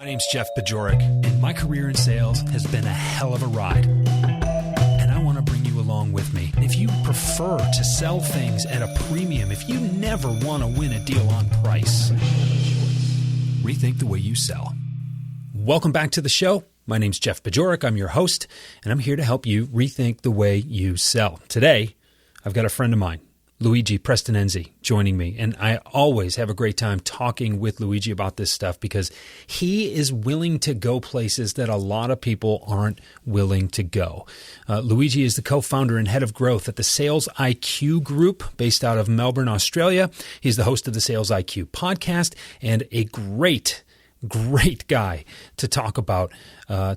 My name's Jeff Bajorek, and my career in sales has been a hell of a ride. And I want to bring you along with me. And if you prefer to sell things at a premium, if you never want to win a deal on price, rethink the way you sell. Welcome back to the show. My name's Jeff Bajorek. I'm your host, and I'm here to help you rethink the way you sell. Today, I've got a friend of mine, Luigi Prestinenzi, joining me. And I always have a great time talking with Luigi about this stuff because he is willing to go places that a lot of people aren't willing to go. Luigi is the co-founder and head of growth at the Sales IQ Group based out of Melbourne, Australia. He's the host of the Sales IQ podcast and a great guy to talk about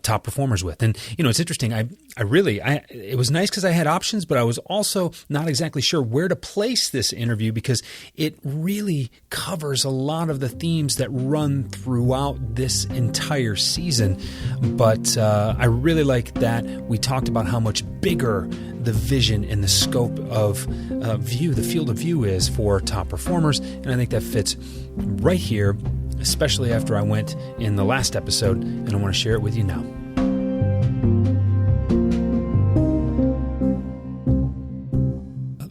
top performers with. And, you know, it's interesting. It was nice because I had options, but I was also not exactly sure where to place this interview because it really covers a lot of the themes that run throughout this entire season. But I really like that we talked about how much bigger the vision and the scope of the field of view is for top performers. And I think that fits right here, especially after I went in the last episode, and I want to share it with you now.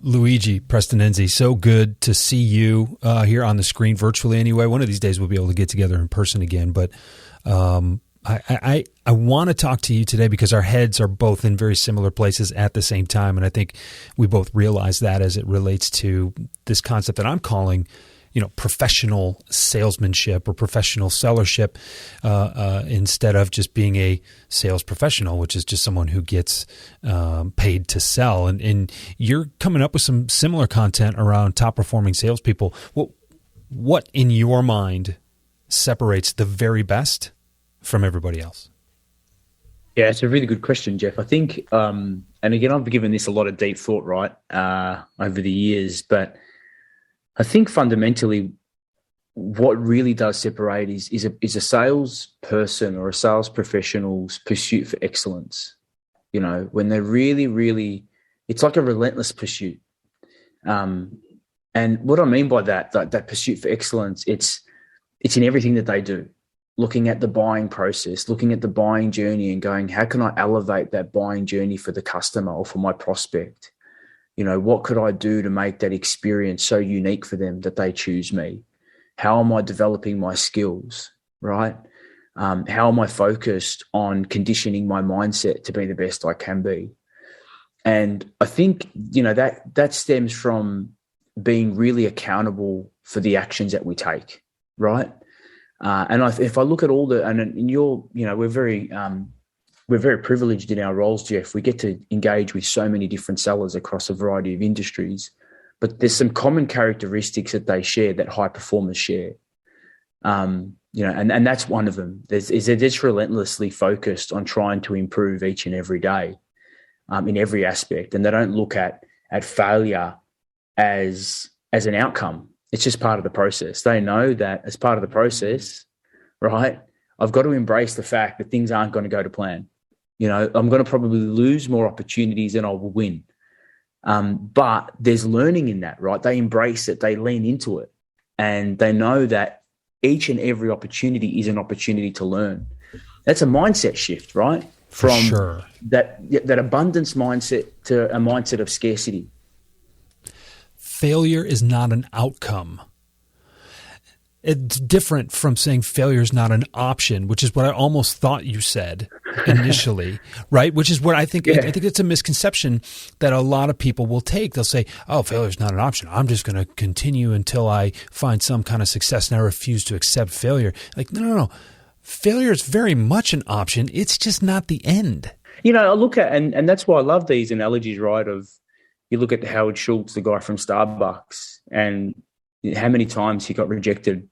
Luigi Prestinenzi, so good to see you here on the screen, virtually anyway. One of these days we'll be able to get together in person again, but I want to talk to you today because our heads are both in very similar places at the same time, and I think we both realize that as it relates to this concept that I'm calling professional salesmanship or professional sellership instead of just being a sales professional, which is just someone who gets paid to sell. And you're coming up with some similar content around top performing salespeople. What in your mind separates the very best from everybody else? Yeah, it's a really good question, Jeff. I think, and again, I've given this a lot of deep thought, right, over the years, but I think fundamentally what really does separate is a salesperson or a sales professional's pursuit for excellence. You know, when they're really, it's like a relentless pursuit. And what I mean by that pursuit for excellence, it's in everything that they do. Looking at the buying process, looking at the buying journey and going, how can I elevate that buying journey for the customer or for my prospect? You know, what could I do to make that experience so unique for them that they choose me? How am I developing my skills, right? How am I focused on conditioning my mindset to be the best I can be? And I think, that stems from being really accountable for the actions that we take, right? If I look at all we're very privileged in our roles, Jeff. We get to engage with so many different sellers across a variety of industries, but there's some common characteristics that they share that high performers share. And that's one of them. They're just relentlessly focused on trying to improve each and every day in every aspect. And they don't look at failure as an outcome. It's just part of the process. They know that as part of the process, right, I've got to embrace the fact that things aren't going to go to plan. I'm going to probably lose more opportunities than I will win. But there's learning in that, right? They embrace it. They lean into it. And they know that each and every opportunity is an opportunity to learn. That's a mindset shift, right? From sure. that abundance mindset to a mindset of scarcity. Failure is not an outcome. It's different from saying failure is not an option, which is what I almost thought you said initially, right? Which is what I think. Yeah. I think it's a misconception that a lot of people will take. They'll say, "Oh, failure is not an option. I'm just going to continue until I find some kind of success, and I refuse to accept failure." Like, no. Failure is very much an option. It's just not the end. I look at and that's why I love these analogies, right? Of you look at Howard Schultz, the guy from Starbucks, and how many times he got rejected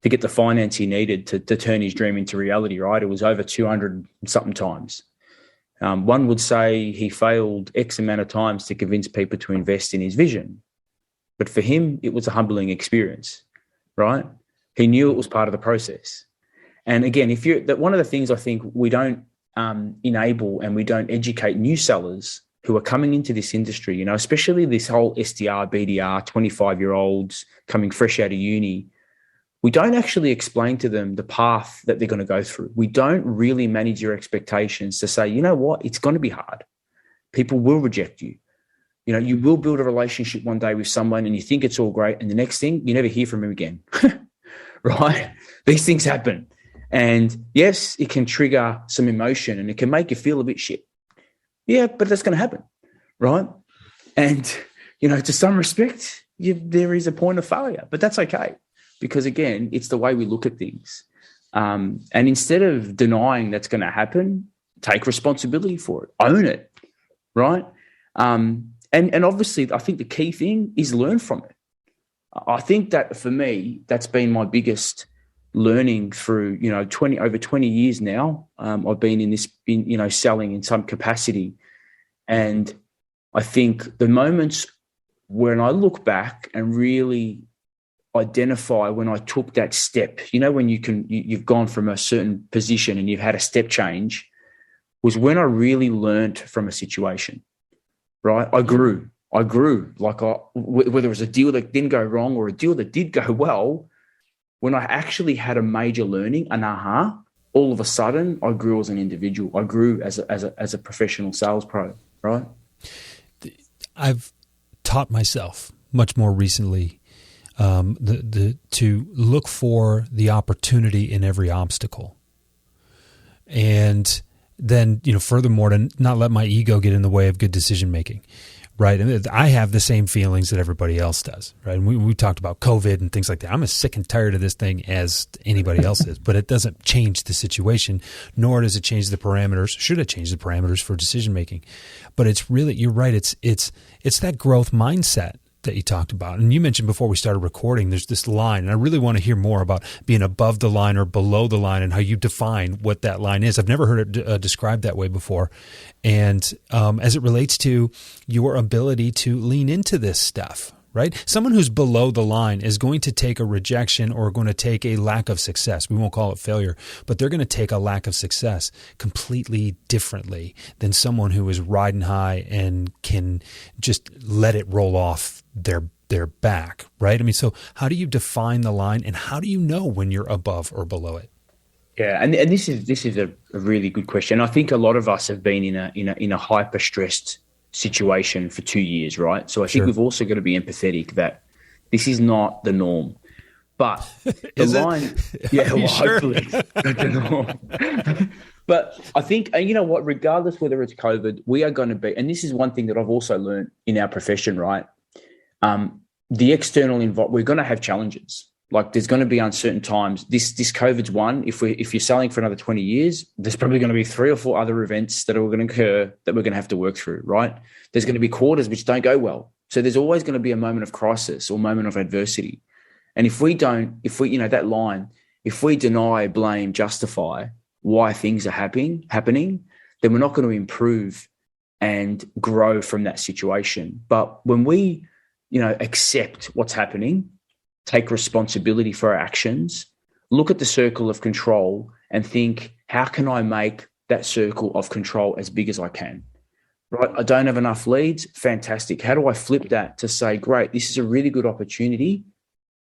to get the finance he needed to turn his dream into reality, right? It was over 200 something times. One would say he failed X amount of times to convince people to invest in his vision. But for him, it was a humbling experience, right? He knew it was part of the process. And again, one of the things I think we don't enable and we don't educate new sellers who are coming into this industry, especially this whole SDR, BDR, 25-year-olds coming fresh out of uni. we don't actually explain to them the path that they're going to go through. We don't really manage your expectations to say, you know what, it's going to be hard. People will reject you. You know, you will build a relationship one day with someone and you think it's all great. And the next thing, you never hear from him again, right? These things happen. And yes, it can trigger some emotion and it can make you feel a bit shit. Yeah, but that's going to happen, right? And, you know, to some respect, there is a point of failure, but that's okay. Because again, it's the way we look at things. And instead of denying that's going to happen, take responsibility for it, own it, right? And obviously, I think the key thing is learn from it. I think that for me, that's been my biggest learning through, you know, over 20 years now. I've been in selling in some capacity. And I think the moments when I look back and really identify when I took that step, you know, when you've gone from a certain position and you've had a step change, was when I really learned from a situation. Right, I grew. Like whether it was a deal that didn't go wrong or a deal that did go well. When I actually had a major learning, all of a sudden I grew as an individual. I grew as a professional sales pro. Right. I've taught myself much more recently to look for the opportunity in every obstacle, and then, you know, furthermore, to not let my ego get in the way of good decision making, right? And I have the same feelings that everybody else does, right? And we talked about COVID and things like that. I'm as sick and tired of this thing as anybody else is, but it doesn't change the situation, nor does it change the parameters. Should it change the parameters for decision making? But it's really, you're right. It's that growth mindset that you talked about. And you mentioned before we started recording, there's this line, and I really want to hear more about being above the line or below the line and how you define what that line is. I've never heard it described that way before. And as it relates to your ability to lean into this stuff, right? Someone who's below the line is going to take a rejection or going to take a lack of success. We won't call it failure, but they're going to take a lack of success completely differently than someone who is riding high and can just let it roll off their back, right? I mean, so how do you define the line, and how do you know when you're above or below it? Yeah, and this is a really good question. I think a lot of us have been in a hyper stressed situation for 2 years, right? So I think we've also got to be empathetic that this is not the norm. But the line, hopefully not the norm. But I think, and you know what, regardless whether it's COVID, we are going to be, and this is one thing that I've also learned in our profession, right? The external environment, we're going to have challenges. Like there's going to be uncertain times. This COVID's one. If you're selling for another 20 years, there's probably going to be 3 or 4 other events that are going to occur that we're going to have to work through, right? There's going to be quarters which don't go well. So there's always going to be a moment of crisis or moment of adversity. And if we, that line, if we deny, blame, justify why things are happening, then we're not going to improve and grow from that situation. But when we, accept what's happening, take responsibility for our actions, look at the circle of control and think, how can I make that circle of control as big as I can? Right? I don't have enough leads. Fantastic. How do I flip that to say, great, this is a really good opportunity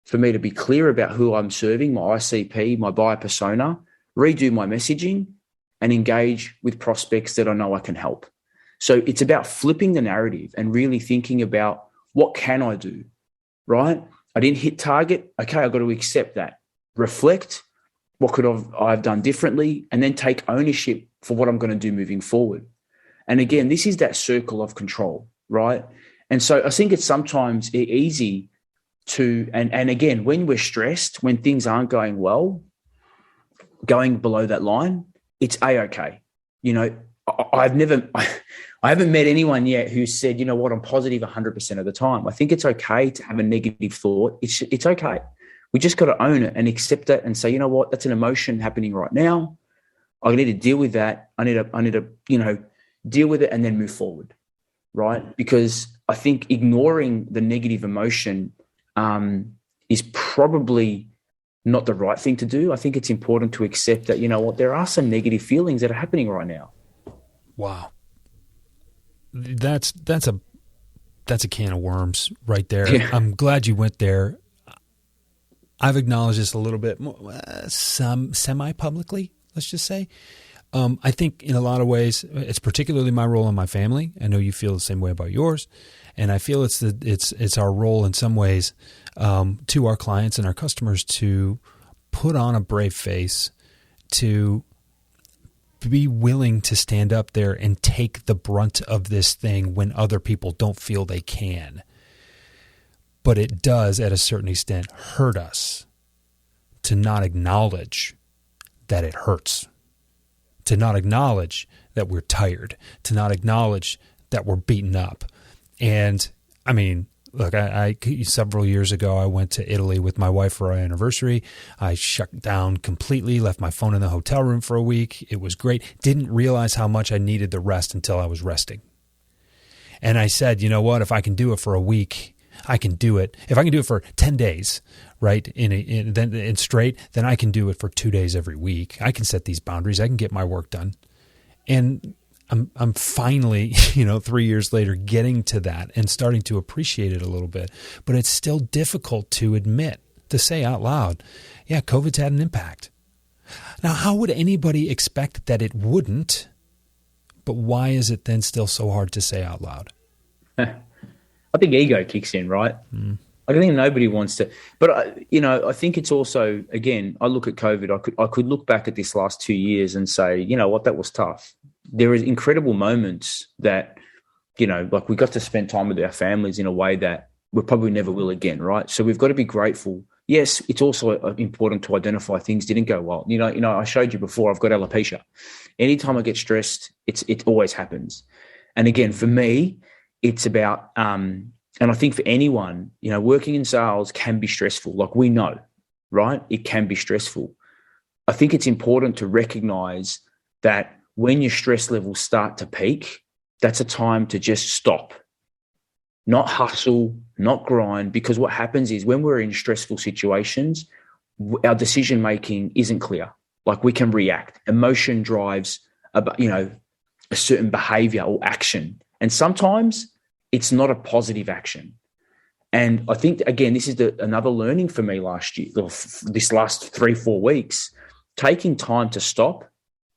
for me to be clear about who I'm serving, my ICP, my buyer persona, redo my messaging and engage with prospects that I know I can help. So it's about flipping the narrative and really thinking about, what can I do, right? I didn't hit target. Okay, I've got to accept that. Reflect, what could I've done differently, and then take ownership for what I'm going to do moving forward. And again, this is that circle of control, right? And so I think it's sometimes easy to, and again, when we're stressed, when things aren't going well, going below that line, it's A-okay. I haven't met anyone yet who said, you know what, I'm positive 100% of the time. I think it's okay to have a negative thought. It's okay. We just got to own it and accept it and say, you know what, that's an emotion happening right now. I need to deal with that. I need to, deal with it and then move forward, right? Because I think ignoring the negative emotion is probably not the right thing to do. I think it's important to accept that, you know what, there are some negative feelings that are happening right now. Wow. That's a can of worms right there. Yeah. I'm glad you went there. I've acknowledged this a little bit more, some semi-publicly, let's just say. I think in a lot of ways, it's particularly my role in my family. I know you feel the same way about yours. And I feel it's our role in some ways to our clients and our customers to put on a brave face, to be willing to stand up there and take the brunt of this thing when other people don't feel they can. But it does, at a certain extent, hurt us to not acknowledge that it hurts, to not acknowledge that we're tired, to not acknowledge that we're beaten up. And I mean, look, I several years ago, I went to Italy with my wife for our anniversary. I shut down completely, left my phone in the hotel room for a week. It was great. Didn't realize how much I needed the rest until I was resting. And I said, you know what? If I can do it for a week, I can do it. If I can do it for 10 days, right, in straight, then I can do it for 2 days every week. I can set these boundaries. I can get my work done. And I'm finally, 3 years later, getting to that and starting to appreciate it a little bit. But it's still difficult to admit, to say out loud, yeah, COVID's had an impact. Now, how would anybody expect that it wouldn't? But why is it then still so hard to say out loud? I think ego kicks in, right? I think nobody wants to. But, I think it's also, again, I look at COVID, I could look back at this last 2 years and say, you know what, that was tough. There is incredible moments that, like we got to spend time with our families in a way that we probably never will again, right? So we've got to be grateful. Yes, it's also important to identify things didn't go well. I showed you before, I've got alopecia. Anytime I get stressed, it always happens. And again, for me, it's about, and I think for anyone, working in sales can be stressful. Like we know, right? It can be stressful. I think it's important to recognize that when your stress levels start to peak, that's a time to just stop, not hustle, not grind, because what happens is when we're in stressful situations, our decision-making isn't clear. Like we can react. Emotion drives, a certain behavior or action. And sometimes it's not a positive action. And I think, again, this is another learning for me last year, this last 3-4 weeks, taking time to stop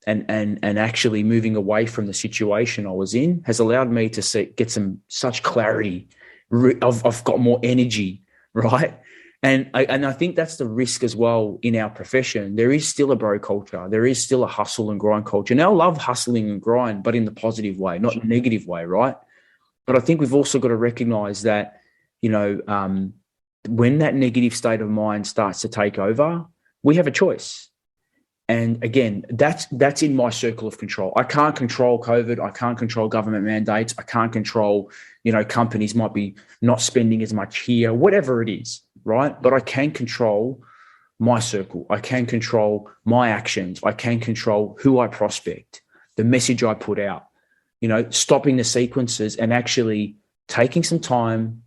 and actually moving away from the situation I was in has allowed me to get such clarity. I've got more energy, right? And I think that's the risk as well in our profession. There is still a bro culture. There is still a hustle and grind culture. Now, I love hustling and grind, but in the positive way, not the negative way, right? But I think we've also got to recognize that, when that negative state of mind starts to take over, we have a choice. And again, that's in my circle of control. I can't control COVID. I can't control government mandates. I can't control, companies might be not spending as much here, whatever it is, right? But I can control my circle. I can control my actions. I can control who I prospect, the message I put out, stopping the sequences and actually taking some time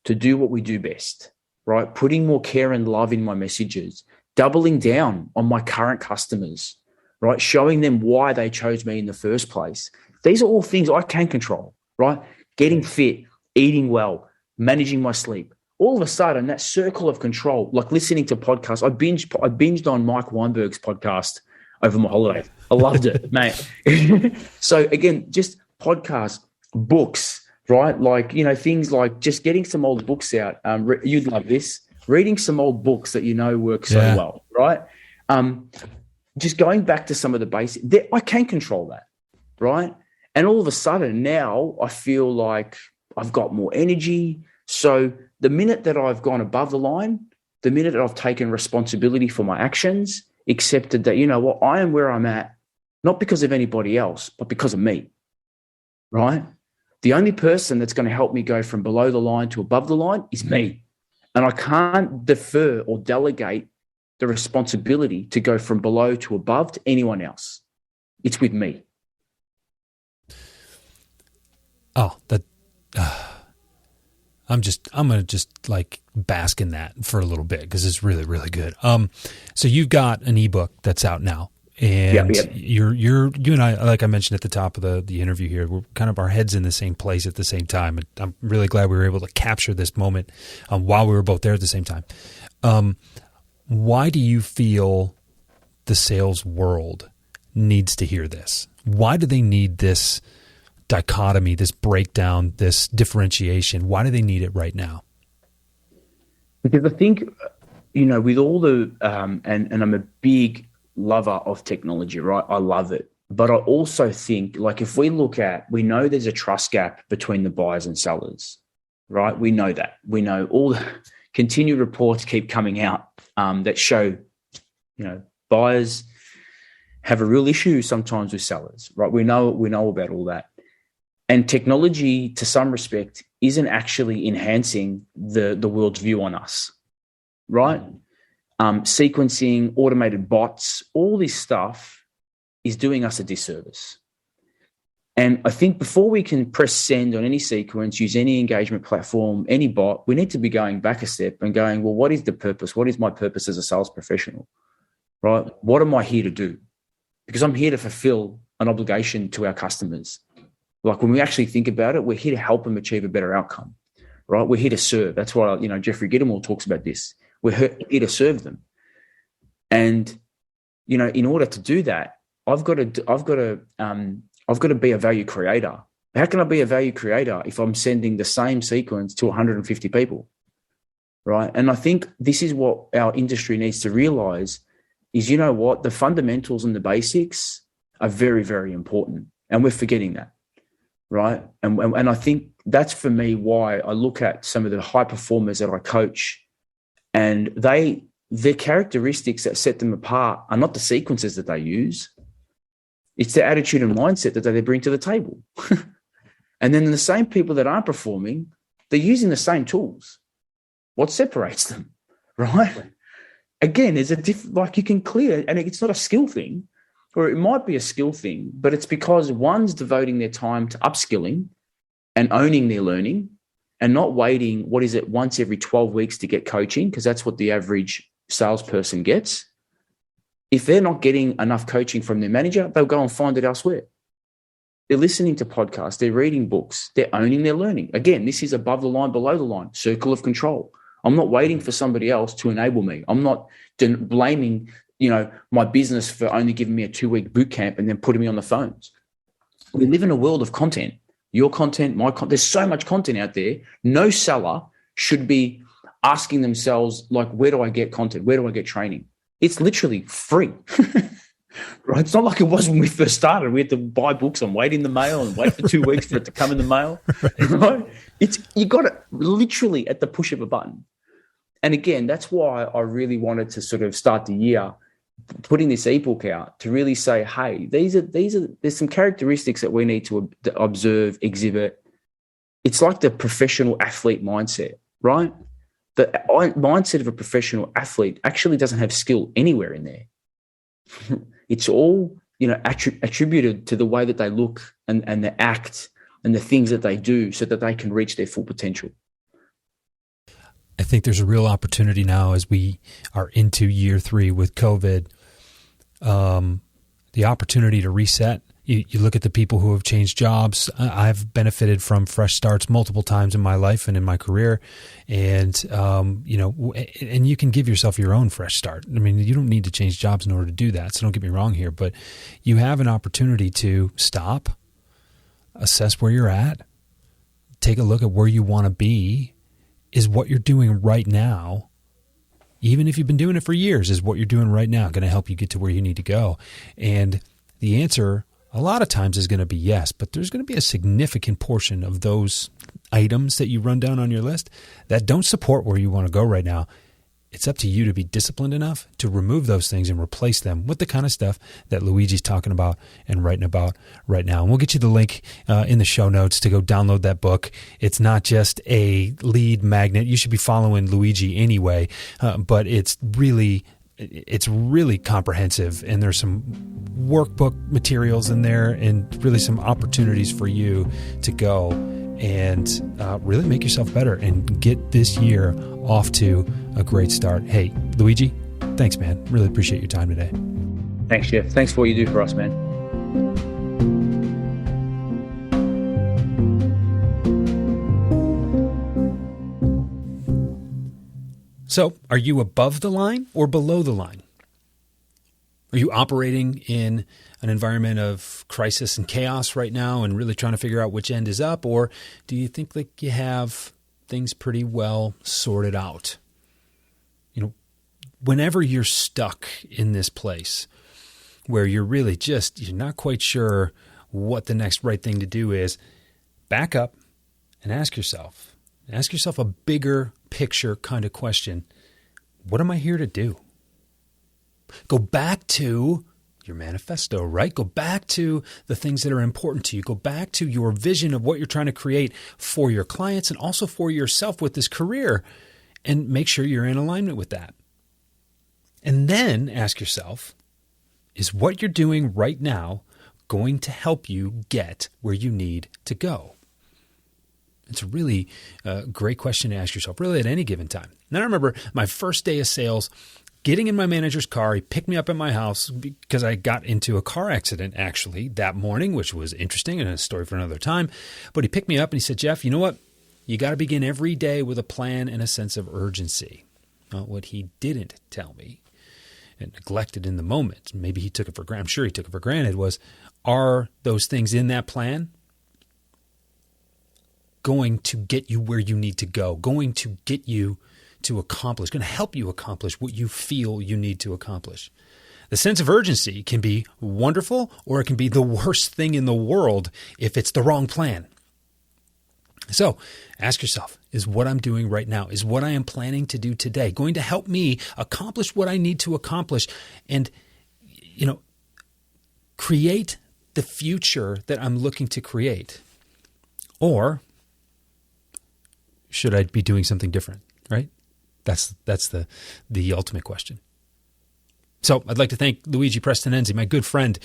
to do what we do best, right? Putting more care and love in my messages, doubling down on my current customers, right? Showing them why they chose me in the first place. These are all things I can control, right? Getting fit, eating well, managing my sleep. All of a sudden, that circle of control, like listening to podcasts, I binged on Mike Weinberg's podcast over my holiday. I loved it, mate. So again, just podcasts, books, right? Like, things like just getting some old books out. You'd love this. Reading some old books that work so well, right? Just going back to some of the basics. I can control that, right? And all of a sudden now I feel like I've got more energy. So the minute that I've gone above the line, the minute that I've taken responsibility for my actions, accepted that, I am where I'm at, not because of anybody else, but because of me, right? The only person that's going to help me go from below the line to above the line is me. And I can't defer or delegate the responsibility to go from below to above to anyone else. It's with me. Oh, I'm going to just like bask in that for a little bit because it's really, really good. So you've got an ebook that's out now. And Yep. you and I, like I mentioned at the top of the interview here, we're kind of our heads in the same place at the same time. And I'm really glad we were able to capture this moment while we were both there at the same time. Why do you feel the sales world needs to hear this? Why do they need this dichotomy, this breakdown, this differentiation? Why do they need it right now? Because I think, with all the, and I'm a big lover of technology, right? I love it. But I also think, like, if we know there's a trust gap between the buyers and sellers, right? We know that. We know all the continued reports keep coming out that show, buyers have a real issue sometimes with sellers, right? We know about all that. And technology, to some respect, isn't actually enhancing the world's view on us, right? Sequencing, automated bots, all this stuff is doing us a disservice. And I think before we can press send on any sequence, use any engagement platform, any bot, we need to be going back a step and going, well, what is the purpose? What is my purpose as a sales professional, right? What am I here to do? Because I'm here to fulfill an obligation to our customers. Like, when we actually think about it, we're here to help them achieve a better outcome, right? We're here to serve. That's why, Jeffrey Gittermore talks about this. We're here to serve them. And, in order to do that, I've got to be a value creator. How can I be a value creator if I'm sending the same sequence to 150 people, right? And I think this is what our industry needs to realize is, the fundamentals and the basics are very, very important. And we're forgetting that, right? And I think that's, for me, why I look at some of the high performers that I coach, and their characteristics that set them apart are not the sequences that they use. It's their attitude and mindset that they bring to the table. And then the same people that aren't performing, they're using the same tools. What separates them, right? Again, there's you can clear, and it's not a skill thing, or it might be a skill thing, but it's because one's devoting their time to upskilling and owning their learning and not waiting, once every 12 weeks to get coaching, because that's what the average salesperson gets. If they're not getting enough coaching from their manager, they'll go and find it elsewhere. They're listening to podcasts, they're reading books, they're owning their learning. Again, this is above the line, below the line, circle of control. I'm not waiting for somebody else to enable me. I'm not blaming, my business for only giving me a 2-week boot camp and then putting me on the phones. We live in a world of content. Your content, my content. There's so much content out there. No seller should be asking themselves, like, where do I get content? Where do I get training? It's literally free, right? It's not like it was when we first started. We had to buy books and wait in the mail and wait for 2 weeks for it to come in the mail, right? You got it literally at the push of a button. And again, that's why I really wanted to sort of start the year putting this ebook out, to really say, hey, there's some characteristics that we need to observe, exhibit. It's like the professional athlete mindset, right? The mindset of a professional athlete actually doesn't have skill anywhere in there. It's all, attributed to the way that they look and they act and the things that they do so that they can reach their full potential. I think there's a real opportunity now as we are into year 3 with COVID, the opportunity to reset. You look at the people who have changed jobs. I've benefited from fresh starts multiple times in my life and in my career. And, and you can give yourself your own fresh start. I mean, you don't need to change jobs in order to do that. So don't get me wrong here, but you have an opportunity to stop, assess where you're at, take a look at where you want to be. Is what you're doing right now, even if you've been doing it for years, is what you're doing right now going to help you get to where you need to go? And the answer a lot of times is going to be yes, but there's going to be a significant portion of those items that you run down on your list that don't support where you want to go right now. It's up to you to be disciplined enough to remove those things and replace them with the kind of stuff that Luigi's talking about and writing about right now. And we'll get you the link in the show notes to go download that book. It's not just a lead magnet. You should be following Luigi anyway, but it's really comprehensive, and there's some workbook materials in there and really some opportunities for you to go and really make yourself better and get this year off to a great start. Hey, Luigi, thanks, man. Really appreciate your time today. Thanks, Jeff. Thanks for what you do for us, man. So, are you above the line or below the line? Are you operating in an environment of crisis and chaos right now and really trying to figure out which end is up? Or do you think like you have things pretty well sorted out? You know, whenever you're stuck in this place where you're really you're not quite sure what the next right thing to do is, back up and ask yourself a bigger picture kind of question. What am I here to do? Go back to your manifesto, right? Go back to the things that are important to you. Go back to your vision of what you're trying to create for your clients and also for yourself with this career, and make sure you're in alignment with that. And then ask yourself, is what you're doing right now going to help you get where you need to go? It's a really great question to ask yourself, really at any given time. And I remember my first day of sales, getting in my manager's car. He picked me up at my house because I got into a car accident actually that morning, which was interesting and a story for another time. But he picked me up and he said, Jeff, you know what? You got to begin every day with a plan and a sense of urgency. Well, what he didn't tell me and neglected in the moment, maybe he took it for granted, I'm sure he took it for granted, was, are those things in that plan going to get you where you need to go, going to get you to accomplish, going to help you accomplish what you feel you need to accomplish? The sense of urgency can be wonderful, or it can be the worst thing in the world if it's the wrong plan. So ask yourself, is what I'm doing right now, is what I am planning to do today going to help me accomplish what I need to accomplish and, create the future that I'm looking to create? Or should I be doing something different, right? That's the ultimate question. So I'd like to thank Luigi Prestinenzi, my good friend,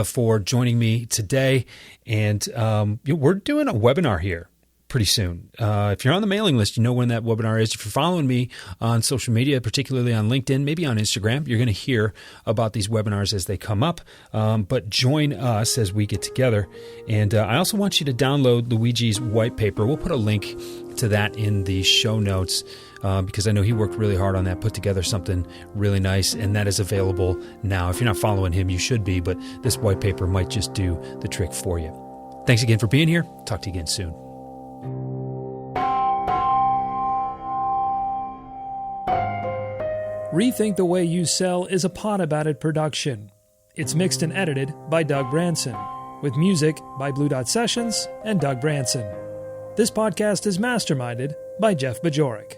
for joining me today. And we're doing a webinar here pretty soon. If you're on the mailing list, you know when that webinar is. If you're following me on social media, particularly on LinkedIn, maybe on Instagram, you're going to hear about these webinars as they come up. But join us as we get together. And I also want you to download Luigi's white paper. We'll put a link to that in the show notes because I know he worked really hard on that, put together something really nice, and that is available now. If you're not following him, you should be, but this white paper might just do the trick for you. Thanks again for being here. Talk to you again soon. Rethink the Way You Sell is a Pod About It production. It's mixed and edited by Doug Branson, with music by Blue Dot Sessions and Doug Branson. This podcast is masterminded by Jeff Bajorek.